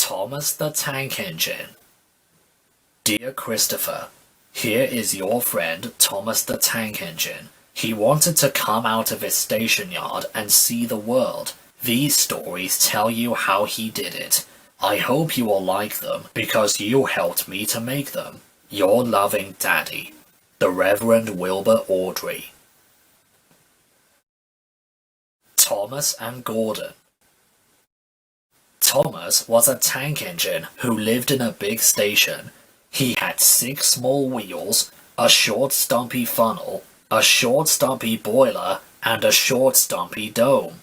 Thomas the Tank Engine. Dear Christopher, here is your friend Thomas the Tank Engine. He wanted to come out of his station yard and see the world. These stories tell you how he did it. I hope you will like them because you helped me to make them. Your loving Daddy, the Reverend Wilbur Audrey. Thomas and Gordon. Thomas was a tank engine who lived in a big station. He had 6 small wheels, a short stumpy funnel, a short stumpy boiler, and a short stumpy dome.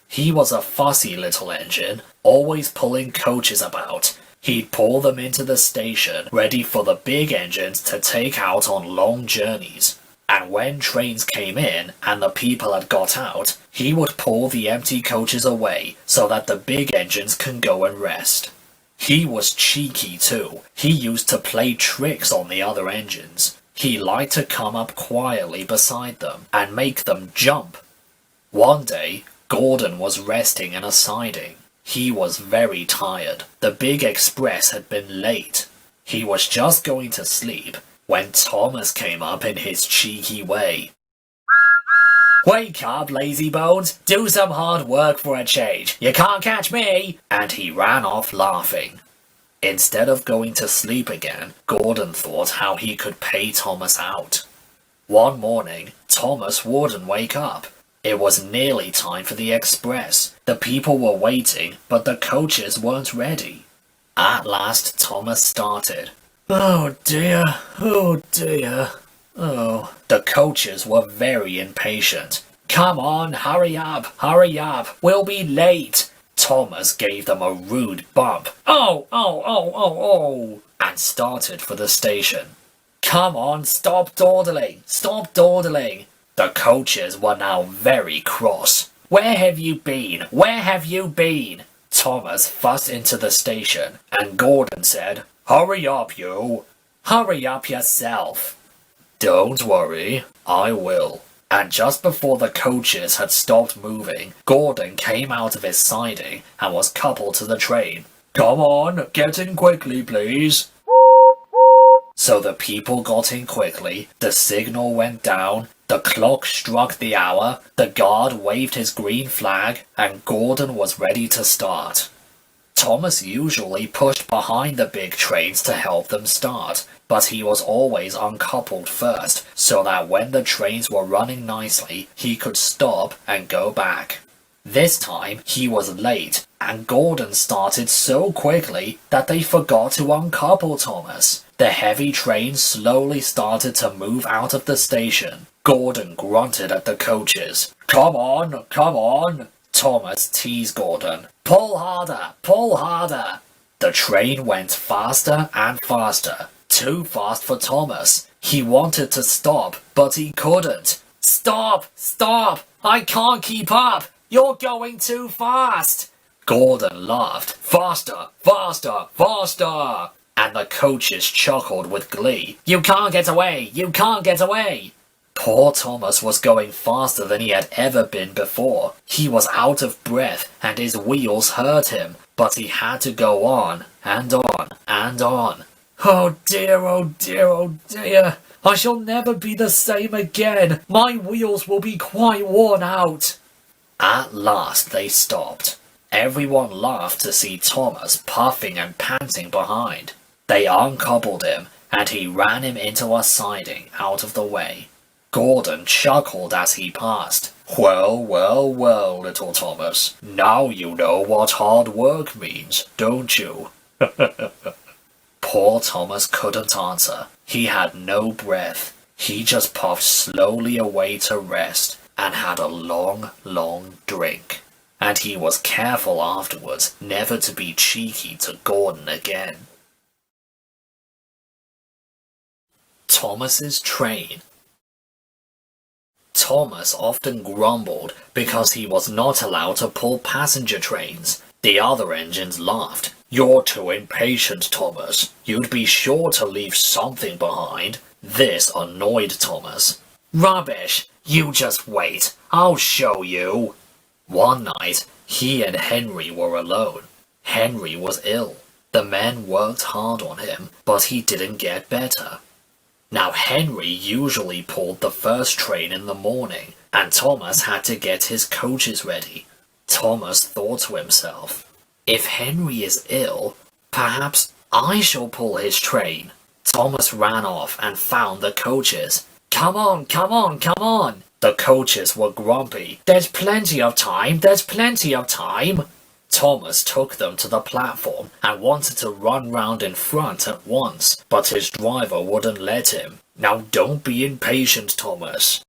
He was a fussy little engine, always pulling coaches about. He'd pull them into the station, ready for the big engines to take out on long journeys. And when trains came in and the people had got out, he would pull the empty coaches away so that the big engines can go and rest. He was cheeky too. He used to play tricks on the other engines. He liked to come up quietly beside them and make them jump. One day, Gordon was resting in a siding. He was very tired. The big express had been late. He was just going to sleep when Thomas came up in his cheeky way. "Wake up, lazy bones! Do some hard work for a change! You can't catch me!" And he ran off laughing. Instead of going to sleep again, Gordon thought how he could pay Thomas out. One morning, Thomas wouldn't wake up. It was nearly time for the express. The people were waiting, but the coaches weren't ready. At last, Thomas started. "Oh dear, oh dear, oh." The coaches were very impatient. "Come on, hurry up, we'll be late." Thomas gave them a rude bump. "Oh, and started for the station. "Come on, stop dawdling. The coaches were now very cross. Where have you been? Thomas fussed into the station, and Gordon said, "Hurry up, you." "Hurry up yourself." "Don't worry, I will." And just before the coaches had stopped moving, Gordon came out of his siding and was coupled to the train. "Come on, get in quickly, please." So the people got in quickly, the signal went down, the clock struck the hour, the guard waved his green flag, and Gordon was ready to start. Thomas usually pushed behind the big trains to help them start, but he was always uncoupled first, so that when the trains were running nicely, he could stop and go back. This time, he was late, and Gordon started so quickly that they forgot to uncouple Thomas. The heavy train slowly started to move out of the station. Gordon grunted at the coaches. Come on. Thomas teased Gordon. Pull harder. The train went faster and faster. Too fast for Thomas. He wanted to stop, but he couldn't. Stop! I can't keep up! You're going too fast! Gordon laughed. Faster! And the coaches chuckled with glee. You can't get away! Poor Thomas was going faster than he had ever been before. He was out of breath and his wheels hurt him, but he had to go on and on. Oh dear. I shall never be the same again. My wheels will be quite worn out. At last they stopped. Everyone laughed to see Thomas puffing and panting behind. They uncoupled him, and he ran him into a siding out of the way. Gordon chuckled as he passed. Well, little Thomas. Now you know what hard work means, don't you? Poor Thomas couldn't answer. He had no breath. He just puffed slowly away to rest and had a long drink. And he was careful afterwards never to be cheeky to Gordon again. Thomas's train. Thomas often grumbled because he was not allowed to pull passenger trains. The other engines laughed. You're too impatient, Thomas. You'd be sure to leave something behind. This annoyed Thomas. Rubbish! You just wait. I'll show you. One night, he and Henry were alone. Henry was ill. The men worked hard on him, but he didn't get better. Now Henry usually pulled the first train in the morning, and Thomas had to get his coaches ready. Thomas thought to himself, if Henry is ill, perhaps I shall pull his train. Thomas ran off and found the coaches. Come on, come on, come on! The coaches were grumpy. There's plenty of time, there's plenty of time! Thomas took them to the platform and wanted to run round in front at once, but his driver wouldn't let him. Now don't be impatient, Thomas.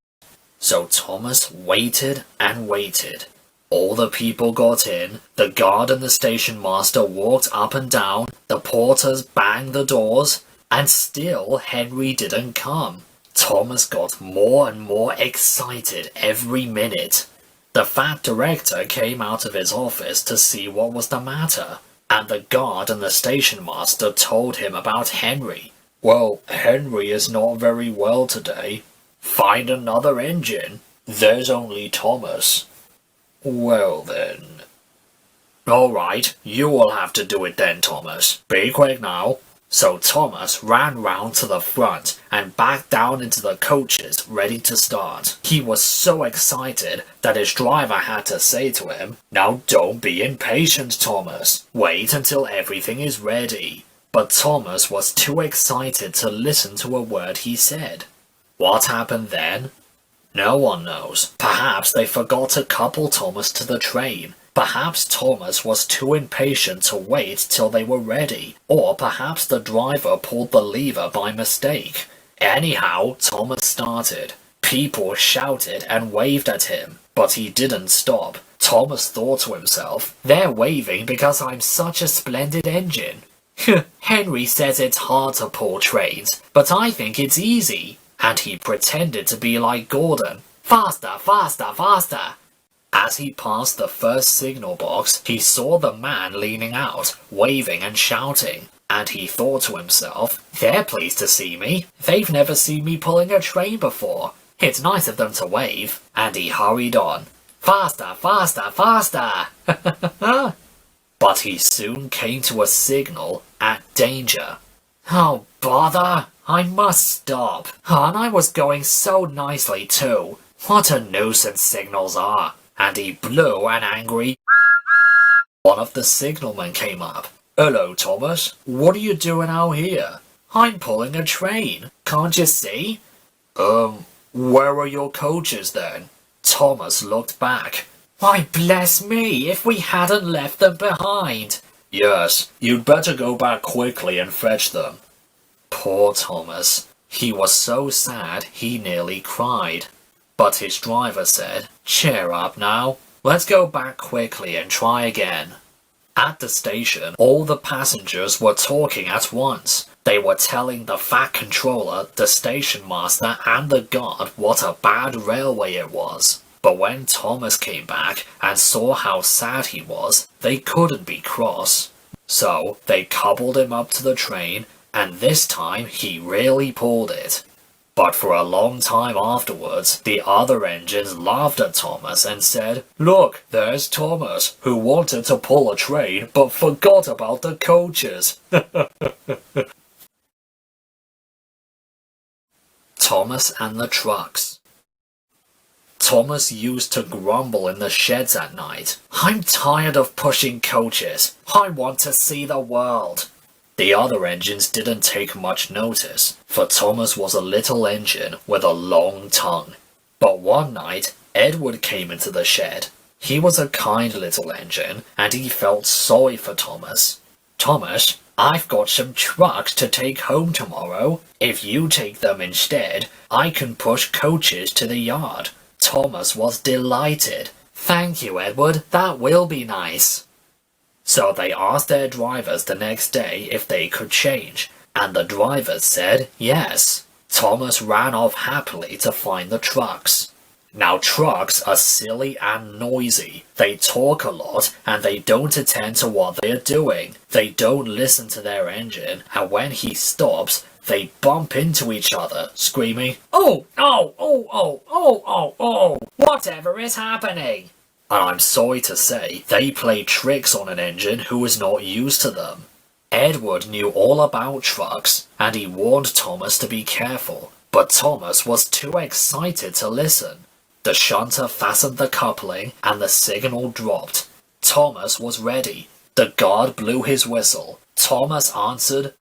So Thomas waited and waited. All the people got in, the guard and the station master walked up and down, the porters banged the doors, and still Henry didn't come. Thomas got more and more excited every minute. The fat director came out of his office to see what was the matter, and the guard and the station master told him about Henry. Well, Henry is not very well today. Find another engine. There's only Thomas. Well then. Alright, you will have to do it then, Thomas. Be quick now. So Thomas ran round to the front and back down into the coaches, ready to start. He was so excited that his driver had to say to him, Now don't be impatient, Thomas. Wait until everything is ready. But Thomas was too excited to listen to a word he said. What happened then? No one knows. Perhaps they forgot to couple Thomas to the train. Perhaps Thomas was too impatient to wait till they were ready, or perhaps the driver pulled the lever by mistake. Anyhow, Thomas started. People shouted and waved at him, but he didn't stop. Thomas thought to himself, they're waving because I'm such a splendid engine. Henry says it's hard to pull trains, but I think it's easy. And he pretended to be like Gordon. Faster, faster, faster! As he passed the first signal box, he saw the man leaning out, waving and shouting. And he thought to himself, they're pleased to see me. They've never seen me pulling a train before. It's nice of them to wave. And he hurried on. Faster, faster, faster! But he soon came to a signal at danger. Oh, bother! I must stop. And I was going so nicely too. What a nuisance signals are. And he blew an angry... One of the signalmen came up. Hello, Thomas. What are you doing out here? I'm pulling a train. Can't you see? Where are your coaches then? Thomas looked back. Why, bless me, if we hadn't left them behind. Yes, you'd better go back quickly and fetch them. Poor Thomas. He was so sad he nearly cried. But his driver said, cheer up now. Let's go back quickly and try again. At the station, all the passengers were talking at once. They were telling the fat controller, the station master and the guard what a bad railway it was. But when Thomas came back and saw how sad he was, they couldn't be cross. So they coupled him up to the train, and this time he really pulled it. But for a long time afterwards, the other engines laughed at Thomas and said, Look, there's Thomas, who wanted to pull a train but forgot about the coaches. Thomas and the trucks. Thomas used to grumble in the sheds at night. I'm tired of pushing coaches. I want to see the world. The other engines didn't take much notice, for Thomas was a little engine with a long tongue. But one night, Edward came into the shed. He was a kind little engine, and he felt sorry for Thomas. Thomas, I've got some trucks to take home tomorrow. If you take them instead, I can push coaches to the yard. Thomas was delighted. Thank you, Edward, that will be nice. So they asked their drivers the next day if they could change, and the drivers said yes. Thomas ran off happily to find the trucks. Now trucks are silly and noisy. They talk a lot and they don't attend to what they're doing. They don't listen to their engine, and when he stops, they bump into each other, screaming, Oh, oh, oh, oh, oh, oh, oh, whatever is happening? and I'm sorry to say they played tricks on an engine who was not used to them. Edward knew all about trucks, and he warned Thomas to be careful, but Thomas was too excited to listen. The shunter fastened the coupling, and the signal dropped. Thomas was ready. The guard blew his whistle. Thomas answered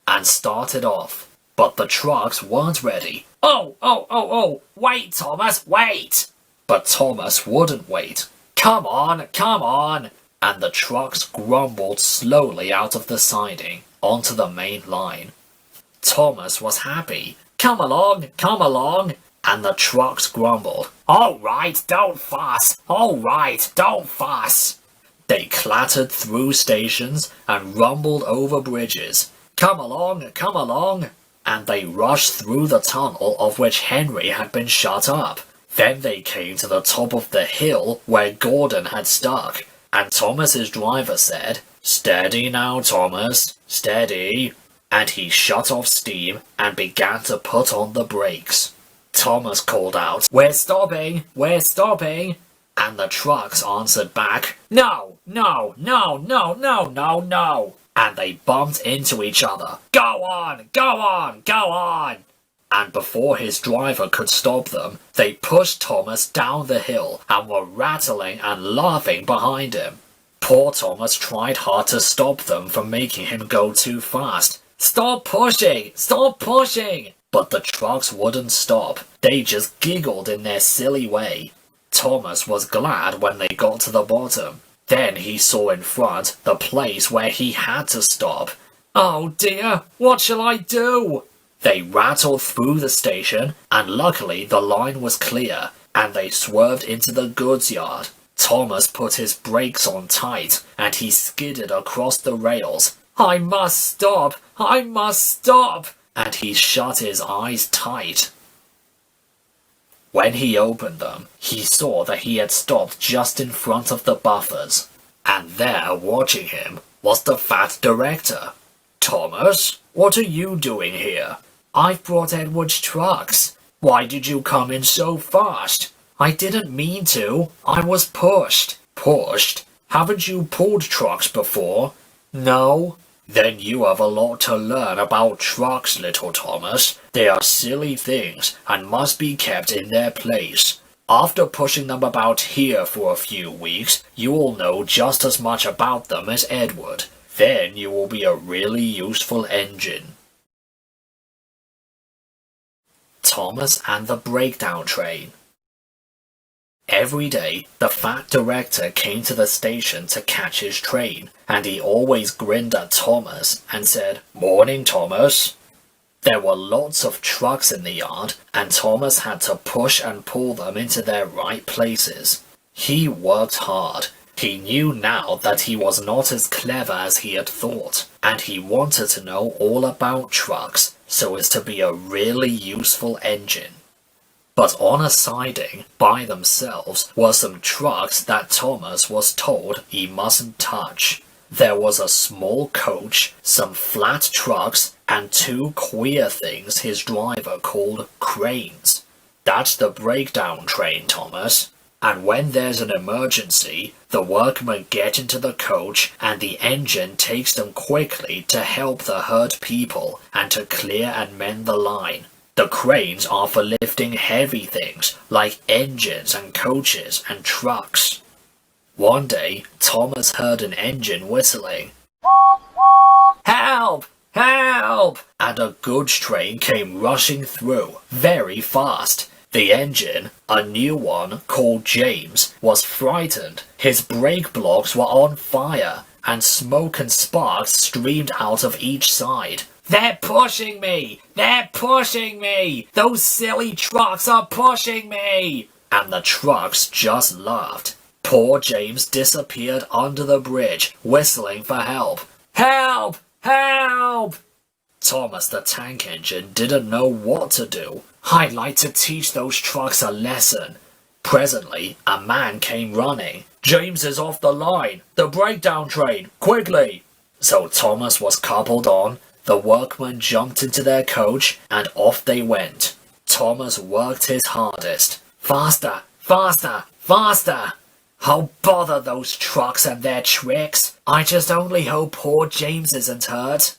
and started off. But the trucks weren't ready. Oh, wait, Thomas, wait! But Thomas wouldn't wait. Come on! And the trucks grumbled slowly out of the siding, onto the main line. Thomas was happy. Come along! And the trucks grumbled. All right, don't fuss! They clattered through stations and rumbled over bridges. Come along! And they rushed through the tunnel of which Henry had been shut up. Then they came to the top of the hill where Gordon had stuck, and Thomas's driver said, Steady now, Thomas, steady. And he shut off steam and began to put on the brakes. Thomas called out, We're stopping! And the trucks answered back, No! And they bumped into each other. Go on! And before his driver could stop them, they pushed Thomas down the hill and were rattling and laughing behind him. Poor Thomas tried hard to stop them from making him go too fast. Stop pushing! But the trucks wouldn't stop. They just giggled in their silly way. Thomas was glad when they got to the bottom. Then he saw in front the place where he had to stop. Oh dear, what shall I do? They rattled through the station, and luckily the line was clear, and they swerved into the goods yard. Thomas put his brakes on tight, and he skidded across the rails. I must stop! And he shut his eyes tight. When he opened them, he saw that he had stopped just in front of the buffers, and there, watching him, was the fat director. Thomas, what are you doing here? I've brought Edward's trucks. Why did you come in so fast? I didn't mean to. I was pushed. Pushed? Haven't you pulled trucks before? No. Then you have a lot to learn about trucks, little Thomas. They are silly things and must be kept in their place. After pushing them about here for a few weeks, you will know just as much about them as Edward. Then you will be a really useful engine. Thomas and the Breakdown Train. Every day, the fat director came to the station to catch his train, and he always grinned at Thomas and said, Morning, Thomas. There were lots of trucks in the yard, and Thomas had to push and pull them into their right places. He worked hard. He knew now that he was not as clever as he had thought, and he wanted to know all about trucks so as to be a really useful engine. But on a siding, by themselves, were some trucks that Thomas was told he mustn't touch. There was a small coach, some flat trucks, and two queer things his driver called cranes. That's the breakdown train, Thomas. And when there's an emergency, the workmen get into the coach and the engine takes them quickly to help the hurt people and to clear and mend the line. The cranes are for lifting heavy things like engines and coaches and trucks. One day, Thomas heard an engine whistling. Help! Help! And a goods train came rushing through, very fast. The engine, a new one called James, was frightened. His brake blocks were on fire, and smoke and sparks streamed out of each side. They're pushing me! They're pushing me! Those silly trucks are pushing me! And the trucks just laughed. Poor James disappeared under the bridge, whistling for help. Help! Help! Thomas the tank engine didn't know what to do. I'd like to teach those trucks a lesson. Presently, a man came running. James is off the line! The breakdown train! Quickly! So Thomas was coupled on, the workmen jumped into their coach, and off they went. Thomas worked his hardest. Faster! Faster! Faster! Oh, bother those trucks and their tricks. I just only hope poor James isn't hurt.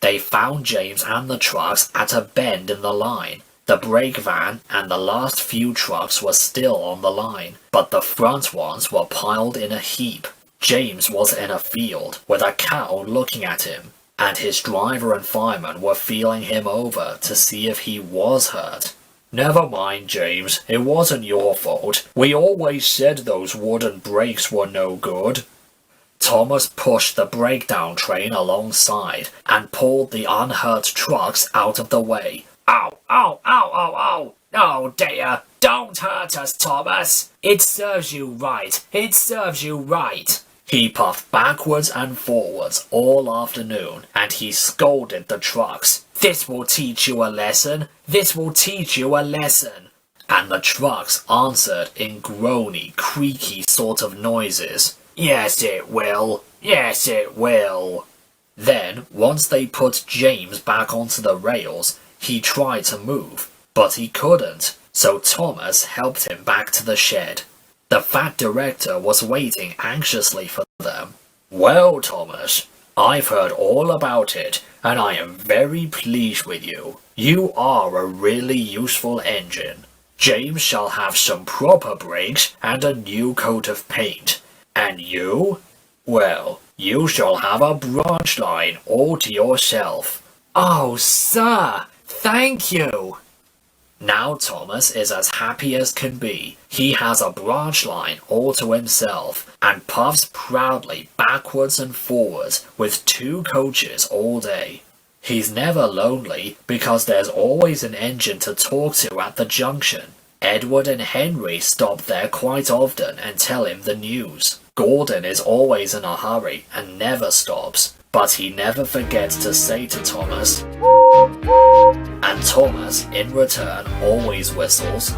They found James and the trucks at a bend in the line. The brake van and the last few trucks were still on the line, but the front ones were piled in a heap. James was in a field with a cow looking at him, and his driver and fireman were feeling him over to see if he was hurt. Never mind, James, it wasn't your fault. We always said those wooden brakes were no good. Thomas pushed the breakdown train alongside and pulled the unhurt trucks out of the way. Ow, ow, ow, ow, ow! Oh dear, don't hurt us, Thomas! It serves you right, it serves you right! He puffed backwards and forwards all afternoon, and he scolded the trucks. This will teach you a lesson, this will teach you a lesson! And the trucks answered in groany, creaky sort of noises. Yes, it will, yes, it will! Then, once they put James back onto the rails, he tried to move, but he couldn't, so Thomas helped him back to the shed. The fat director was waiting anxiously for them. Well, Thomas, I've heard all about it, and I am very pleased with you. You are a really useful engine. James shall have some proper brakes and a new coat of paint. And you? Well, you shall have a branch line all to yourself. Oh, sir! Thank you! Now Thomas is as happy as can be. He has a branch line all to himself, and puffs proudly backwards and forwards with 2 coaches all day. He's never lonely because there's always an engine to talk to at the junction. Edward and Henry stop there quite often and tell him the news. Gordon is always in a hurry and never stops, but he never forgets to say to Thomas, and Thomas, in return, always whistles.